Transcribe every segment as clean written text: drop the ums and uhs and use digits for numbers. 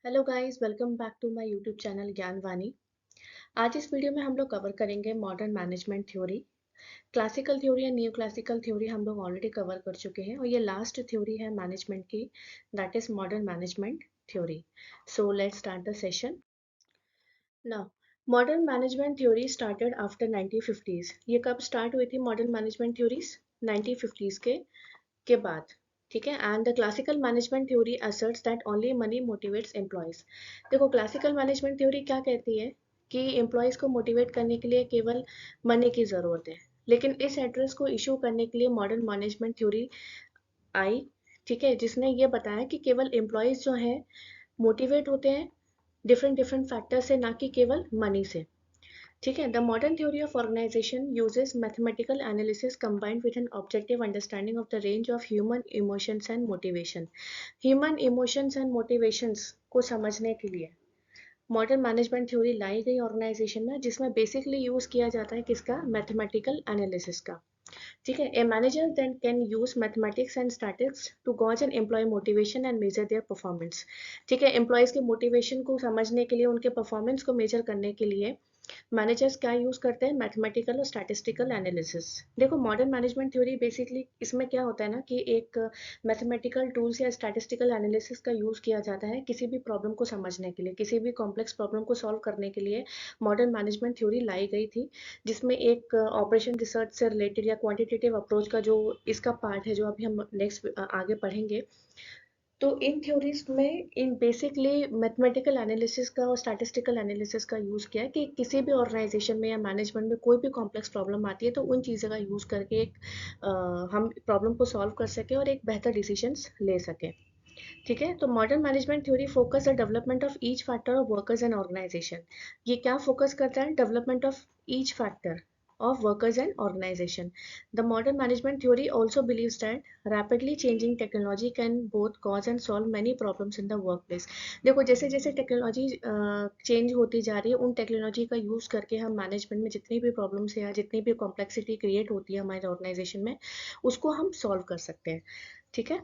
Hello guys, welcome back to my YouTube channel Gyan Vani. आज इस video में हम लोग कवर करेंगे modern management theory. Classical theory या न्यू क्लासिकल थ्योरी हम लोग ऑलरेडी कवर कर चुके हैं और ये लास्ट थ्योरी है मैनेजमेंट की, that is modern management theory. So let's start the session now. Modern management theory started after 1950s। ये कब स्टार्ट हुई थी मॉडर्न मैनेजमेंट थ्योरीज? 1950s के बाद। ठीक है। And the classical management theory assets that only money motivates employees. देखो, classical management theory क्या कहती है कि एम्प्लॉयज को मोटिवेट करने के लिए केवल मनी की जरूरत है, लेकिन इस एड्रेस को इशू करने के लिए मॉडर्न मैनेजमेंट थ्योरी आई। ठीक है, जिसने ये बताया कि केवल एम्प्लॉयज जो है मोटिवेट होते हैं डिफरेंट डिफरेंट फैक्टर से, ना कि केवल मनी से। ठीक है। The modern theory of organization uses mathematical analysis combined with an objective understanding of the range of human emotions and motivation। Human emotions and motivations को समझने के लिए मॉडर्न मैनेजमेंट थ्योरी लाई गई ऑर्गेनाइजेशन में, जिसमें बेसिकली यूज किया जाता है किसका? मैथमेटिकल एनालिसिस का। ठीक है। A manager then can use mathematics and statistics to gauge an employ motivation and measure their performance. ठीक है। एम्प्लॉयज के मोटिवेशन को समझने के लिए, उनके परफॉर्मेंस को मेजर करने के लिए मैनेजर्स क्या यूज करते हैं? मैथमेटिकल और स्टैटिस्टिकल एनालिसिस। देखो, मॉडर्न मैनेजमेंट थ्योरी बेसिकली इसमें क्या होता है ना कि एक मैथमेटिकल टूल्स या स्टैटिस्टिकल एनालिसिस का यूज किया जाता है किसी भी प्रॉब्लम को समझने के लिए, किसी भी कॉम्प्लेक्स प्रॉब्लम को सॉल्व करने के लिए मॉडर्न मैनेजमेंट थ्योरी लाई गई थी, जिसमें एक ऑपरेशन रिसर्च से रिलेटेड या क्वांटिटेटिव अप्रोच का जो इसका पार्ट है, जो अभी हम नेक्स्ट आगे पढ़ेंगे। तो इन थ्योरीज में इन बेसिकली मैथमेटिकल एनालिसिस का और स्टैटिस्टिकल एनालिसिस का यूज किया है कि किसी भी ऑर्गेनाइजेशन में या मैनेजमेंट में कोई भी कॉम्प्लेक्स प्रॉब्लम आती है तो उन चीज़ों का यूज करके हम प्रॉब्लम को सॉल्व कर सके और एक बेहतर डिसीजंस ले सके। ठीक है। तो modern management theory focus the development of each factor of workers and organization. ये क्या फोकस करता है? Development of each factor of workers and organization. The modern management theory also believes that rapidly changing technology can both cause and solve many problems in the workplace। देखो, जैसे जैसे technology change होती जा रही है, उन टेक्नोलॉजी का use करके हम मैनेजमेंट में जितनी भी प्रॉब्लम्स है या जितनी भी कॉम्प्लेक्सिटी क्रिएट होती है हमारे ऑर्गेनाइजेशन में, उसको हम सॉल्व कर सकते हैं। ठीक है।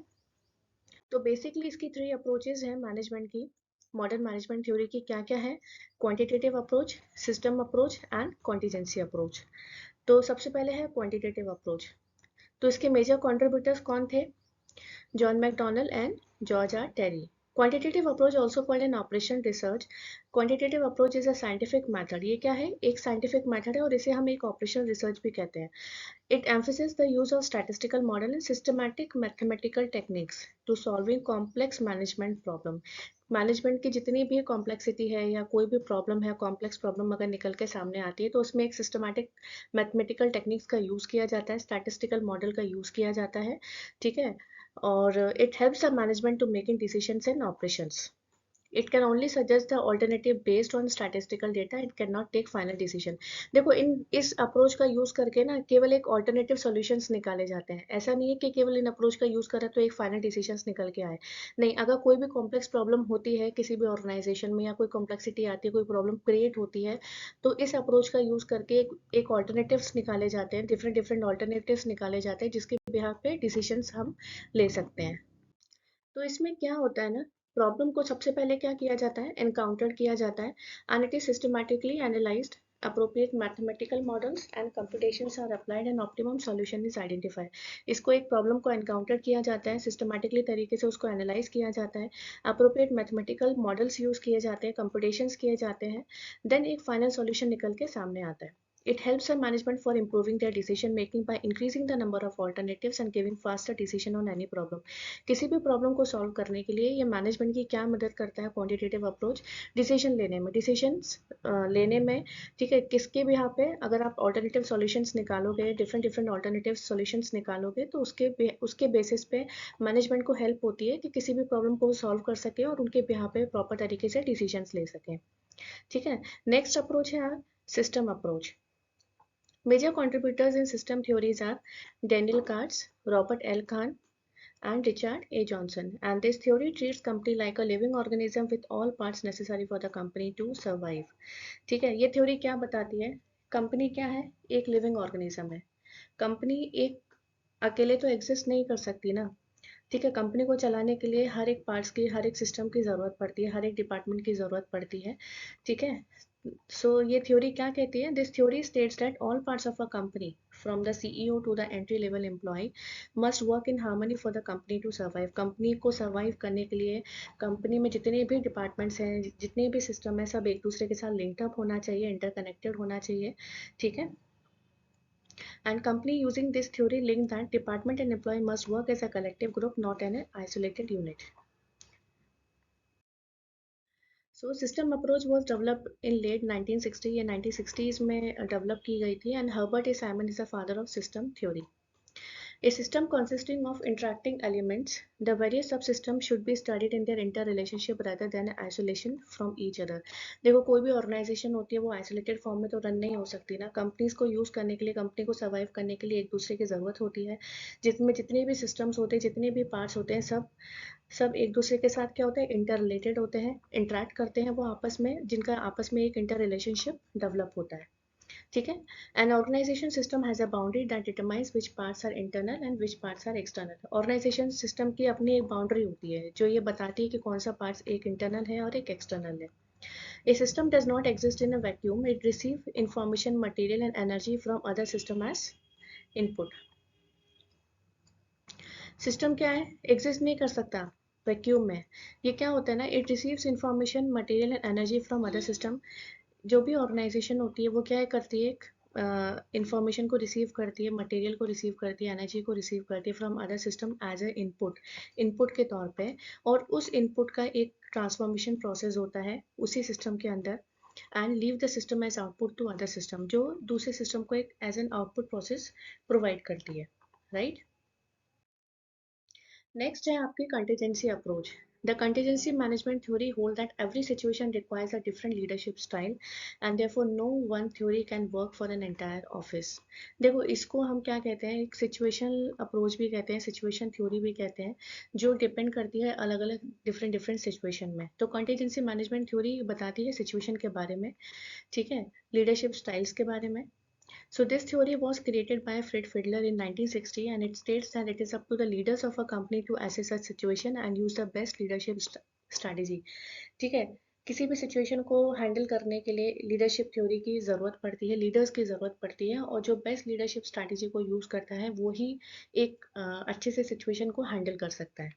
तो बेसिकली इसकी थ्री अप्रोचेज हैं मैनेजमेंट की। मॉडर्न मैनेजमेंट थ्योरी की क्या क्या है? Quantitative approach, system approach and contingency approach. तो सबसे पहले है क्वांटिटेटिव अप्रोच। तो इसके मेजर कंट्रीब्यूटर्स कौन थे? John McDonald and George R Terry. Quantitative approach also called an operation research। Quantitative approach is a scientific method। ये क्या है? एक scientific method है और इसे हम एक ऑपरेशन रिसर्च भी कहते हैं। It emphasizes the use of statistical model and systematic mathematical techniques to solving complex management problem। Management की जितनी भी कॉम्प्लेक्सिटी है या कोई भी प्रॉब्लम है, कॉम्प्लेक्स प्रॉब्लम अगर निकल के सामने आती है तो उसमें एक सिस्टमैटिक मैथमेटिकल टेक्निक्स का यूज़ किया जाता है, स्टैटिस्टिकल मॉडल का यूज़ किया जाता है। ठीक है। और it helps the management to making decisions in operations. It can only suggest the alternative based on statistical data। It cannot take final decision। देखो, इस अप्रोच का यूज करके ना केवल एक ऑल्टरनेटिव सॉल्यूशंस निकाले जाते हैं। ऐसा नहीं है कि केवल इन अप्रोच का यूज करा तो एक फाइनल डिसीजंस निकल के आए। नहीं, अगर कोई भी कॉम्प्लेक्स प्रॉब्लम होती है किसी भी ऑर्गेनाइजेशन में या कोई कॉम्प्लेक्सिटी आती है, कोई प्रॉब्लम क्रिएट होती है, तो इस अप्रोच का यूज करके एक ऑल्टरनेटिव्स निकाले जाते हैं, डिफरेंट डिफरेंट ऑल्टरनेटिव्स निकाले जाते हैं जिसके बिहाफ पे डिसीजंस हम ले सकते हैं। तो इसमें क्या होता है ना, प्रॉब्लम को सबसे पहले क्या किया जाता है? एनकाउंटर किया जाता है and it is systematically analysed. appropriate mathematical models and computations are applied and optimum solution is identified। इसको एक प्रॉब्लम को एनकाउंटर किया जाता है, सिस्टमैटिकली तरीके से उसको एनालाइज किया जाता है, अप्रोप्रिएट मैथमेटिकल मॉडल्स यूज किए जाते हैं, कंप्यूटेशंस किए जाते हैं, देन एक फाइनल सॉल्यूशन निकल के सामने आता है। It helps the management for improving their decision making by increasing the number of alternatives and giving faster decision on any problem। किसी भी प्रॉब्लम को सॉल्व करने के लिए ये मैनेजमेंट की क्या मदद करता है? क्वांटिटेटिव अप्रोच डिसीजन लेने में, डिसीजंस लेने में। ठीक है। किसके भी यहाँ पे अगर आप ऑल्टरनेटिव सॉल्यूशंस निकालोगे, डिफरेंट डिफरेंट ऑल्टरनेटिव सॉल्यूशंस निकालोगे, तो उसके बेसिस पे मैनेजमेंट को हेल्प होती है कि किसी भी प्रॉब्लम को सॉल्व कर सके और उनके यहाँ पे प्रॉपर तरीके से डिसीजंस ले सके। ठीक है। नेक्स्ट अप्रोच है system approach. Major contributors in system theories are Daniel Katz, Robert L. Kahn, and Richard A. Johnson, and this theory treats company like a living organism with all parts necessary for the company to survive। ठीक है। ये theory क्या बताती है? Company क्या है? एक living organism है। कंपनी एक अकेले तो एग्जिस्ट नहीं कर सकती ना, ठीक है, कंपनी को चलाने के लिए हर एक पार्ट्स की, हर एक सिस्टम की ज़रूरत पड़ती है, हर एक डिपार्टमेंट की ज़रूरत पड़ती है। ठीक है, सो ये थ्योरी क्या कहती है? This theory states that all parts of a company from the CEO to the entry level employ must work in harmony for the company to survive. Company को सर्वाइव करने के लिए कंपनी में जितने भी डिपार्टमेंट्स हैं, जितने भी सिस्टम है, सब एक दूसरे के साथ लिंक्ड अप होना चाहिए, इंटरकनेक्टेड होना चाहिए। ठीक है, and company using this theory link that department and employee must work as a collective group, not an isolated unit. So system approach was developed in late 1960 या 1960s में develop की गई थी, and Herbert A. Simon is the father of system theory. A system consisting of interacting elements, the various subsystems should be studied in their interrelationship rather than isolation from each other. देखो, कोई भी organisation होती है वो isolated form में तो run नहीं हो सकती ना। कंपनीज को यूज करने के लिए, कंपनी को सर्वाइव करने के लिए एक दूसरे की जरूरत होती है, जिसमें जितने भी सिस्टम्स होते हैं, जितने भी पार्ट्स होते हैं, सब सब एक दूसरे के साथ क्या होता है, इंटर रिलेटेड होते हैं, इंटरेक्ट करते हैं वो आपस में, जिनका आपस में एक इंटर रिलेशनशिप डेवलप होता है। ठीक है, an organization system has a boundary that determines which parts are internal and which parts are external. Organization system की अपनी एक बाउंड्री होती है जो ये बताती है कि कौन सा पार्ट्स एक इंटरनल है और एक एक्सटर्नल है। A system does not exist in a vacuum. It receives information, material and energy from other system as input. System क्या है, एग्जिस्ट नहीं कर सकता वैक्यूम में। ये क्या होता है ना, it receives information, material and energy from other system. जो भी ऑर्गेनाइजेशन होती है वो क्या है करती है, इंफॉर्मेशन को रिसीव करती है, मटेरियल को रिसीव करती है, एनर्जी को रिसीव करती है from other system as a input, input के तौर पे। और उस इनपुट का एक ट्रांसफॉर्मेशन प्रोसेस होता है उसी सिस्टम के अंदर, and leave the system as output to other system, जो दूसरे सिस्टम को एक as an output process provide करती है। राइट, नेक्स्ट है आपकी contingency approach. The contingency management theory hold that every situation requires a different leadership style and therefore no one theory can work for an entire office. देखो, इसको हम क्या कहते हैं, एक सिचुएशनल अप्रोच भी कहते हैं, सिचुएशन थ्योरी भी कहते हैं, जो डिपेंड करती है अलग अलग डिफरेंट डिफरेंट सिचुएशन में। तो कंटीजेंसी मैनेजमेंट थ्योरी बताती है सिचुएशन के बारे में, ठीक है, लीडरशिप स्टाइल्स के बारे में। So this theory was created by Fred Fiedler in 1960, and it states that it is up to the leaders of a company to assess such situation and use the best leadership strategy. ठीक है, किसी भी situation को handle करने के लिए leadership theory की ज़रूरत पड़ती है, लीडर्स की ज़रूरत पड़ती है, और जो बेस्ट लीडरशिप स्ट्रैटेजी को यूज़ करता है वो ही एक अच्छे से सिचुएशन को हैंडल कर सकता है।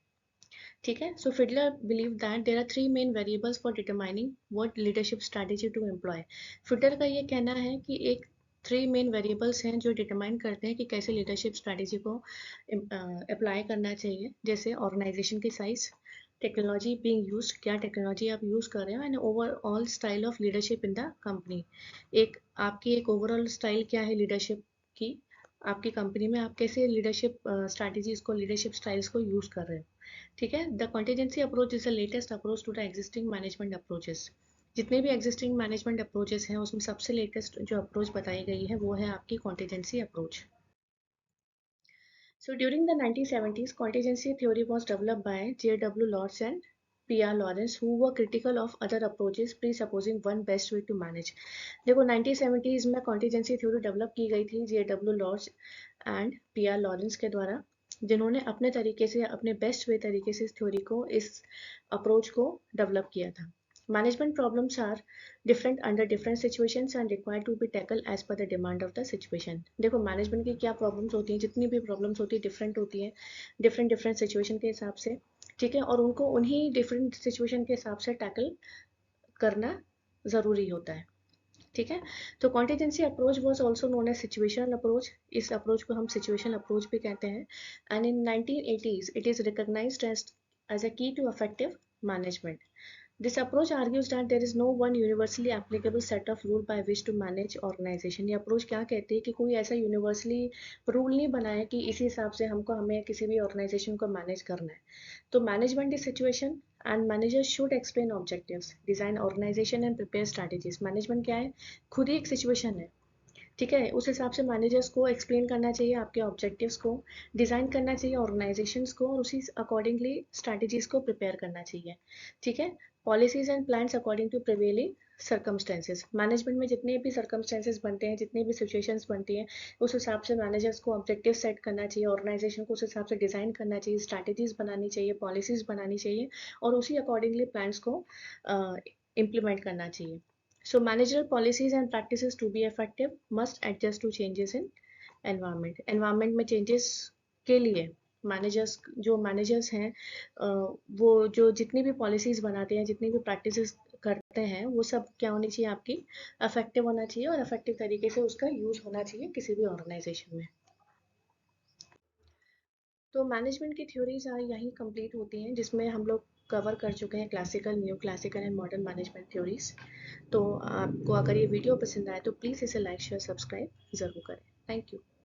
ठीक है, so Fiedler believe that there are three main variables for determining what leadership strategy to employ. Fiedler का ये कहना है कि एक थ्री मेन वेरिएबल्स हैं जो डिटरमाइन करते हैं कि कैसे लीडरशिप स्ट्रैटेजी को अप्लाई करना चाहिए, जैसे ऑर्गेनाइजेशन की साइज, टेक्नोलॉजी बीइंग यूज्ड, क्या टेक्नोलॉजी आप यूज़ कर रहे हो, and overall style of leadership in the company. एक आपकी एक ओवरऑल स्टाइल क्या है लीडरशिप की, आपकी कंपनी में आप कैसे लीडरशिप स्ट्रैटेजीज को, लीडरशिप स्टाइल्स को यूज़ कर रहे हो। ठीक है, the contingency approach is the latest approach to the existing management approaches. जितने भी एग्जिस्टिंग मैनेजमेंट अप्रोचेस हैं उसमें सबसे लेटेस्ट जो अप्रोच बताई गई है वो है आपकी contingency approach. So during the 1970s, contingency theory was developed by J.W. Lords and P.R. Lawrence, who were critical of other approaches, presupposing one best way to manage. देखो, 1970s में contingency theory develop की गई थी J.W. Lords and P.R. Lawrence के द्वारा, जिन्होंने अपने तरीके से, अपने बेस्ट वे तरीके से इस थ्योरी को, इस अप्रोच को डेवलप किया था। Management problems are different under different situations and required to be tackled as per the demand of the situation. देखो, मैनेजमेंट की क्या प्रॉब्लम्स होती हैं, जितनी भी प्रॉब्लम्स होती है डिफरेंट होती है, डिफरेंट डिफरेंट सिचुएशन के हिसाब से। ठीक है, और उनको उन्हीं डिफरेंट सिचुएशन के हिसाब से टैकल करना ज़रूरी होता है। ठीक है, तो contingency approach was also known as situational approach. इस अप्रोच को हम सिचुएशनल अप्रोच भी कहते हैं, and in 1980s it is recognised as a key to effective management. This approach argues that there is no one universally applicable set of rule by which to manage organization. ये approach क्या कहती है कि कोई ऐसा universally rule नहीं बना है कि इसी हिसाब से हमें किसी भी ऑर्गेनाइजेशन को मैनेज करना है। तो management is situation and managers should explain objectives, design organization and prepare strategies. Management क्या है, खुद ही एक सिचुएशन है। ठीक है, उस हिसाब से मैनेजर्स को एक्सप्लेन करना चाहिए आपके ऑब्जेक्टिव्स को, डिज़ाइन करना चाहिए ऑर्गेनाइजेशंस को, और उसी अकॉर्डिंगली स्ट्रैटेजीज को प्रिपेयर करना चाहिए। ठीक है, policies and plans according to prevailing circumstances, management में जितने भी सर्कमस्टेंसेस बनते हैं, जितनी भी सिचुएशंस बनती हैं, उस हिसाब से मैनेजर्स को ऑब्जेक्टिव सेट करना चाहिए, ऑर्गेनाइजेशन को उस हिसाब से डिज़ाइन करना चाहिए, स्ट्रैटेजीज बनानी चाहिए, पॉलिसीज बनानी चाहिए और उसी अकॉर्डिंगली प्लान्स को इम्प्लीमेंट करना चाहिए. So managerial policies and practices to be effective must adjust to changes in environment. Environment में changes के लिए मैनेजर्स हैं, वो जो जितनी भी पॉलिसीज बनाते हैं, जितनी भी प्रैक्टिसेस करते हैं, वो सब क्या होनी चाहिए, आपकी इफेक्टिव होना चाहिए और इफेक्टिव तरीके से उसका यूज होना चाहिए किसी भी ऑर्गेनाइजेशन में. तो मैनेजमेंट की थ्योरीज यहीं कंप्लीट होती हैं, जिसमें हम लोग कवर कर चुके हैं classical, new classical and modern management theories. तो आपको अगर ये वीडियो पसंद आए तो प्लीज़ इसे लाइक शेयर सब्सक्राइब ज़रूर करें. Thank you.